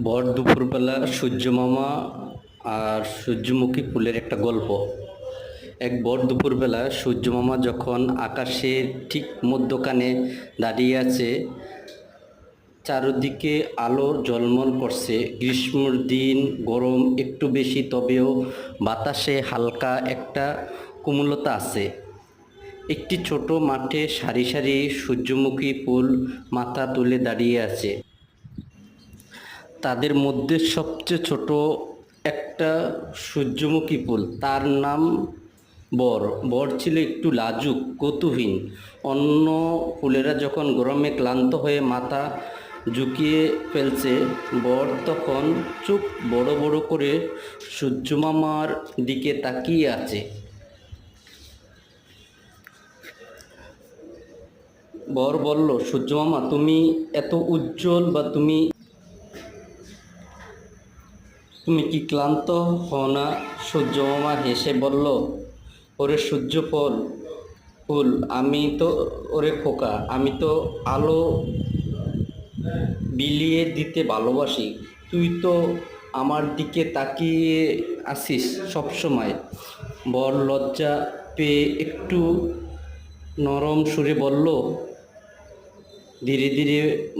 ভর দুপুরবেলা সূর্যমামা আর সূর্যমুখী ফুলের একটা গল্প। এক ভর দুপুরবেলা সূর্যমামা যখন আকাশের ঠিক মধ্যখানে দাঁড়িয়ে আছে, চারদিকে আলো ঝলমল করছে। গ্রীষ্মের দিন, গরম একটু বেশি, তবেও বাতাসে হালকা একটা কোমলতা আছে। একটি ছোট মাঠে সারি সারি সূর্যমুখী ফুল মাথা তুলে দাঁড়িয়ে আছে। তাদের মধ্যে সবচেয়ে ছোট একটা সূর্যমুখী ফুল, তার নাম বর। বর ছিল একটু লাজুক, কৌতূহলী। অন্য ফুলেরা যখন গরমে ক্লান্ত হয়ে মাথা ঝুঁকিয়ে ফেলছে, বর তখন চোখ বড় বড় করে সূর্যমামার দিকে তাকিয়ে আছে। বর বলল, সূর্যমামা, তুমি এত উজ্জ্বল, বা তুমি তুমি কি ক্লান্ত হও না? সূর্যমামা হেসে বলল, ওরে সূর্য ফুল, আমি তো, ওরে খোকা, আমি তো আলো বিলিয়ে দিতে ভালোবাসি। তুই তো আমার দিকে তাকিয়ে আছিস সবসময়। বর লজ্জা পেয়ে একটু নরম সুরে বলল, ধীরে ধীরে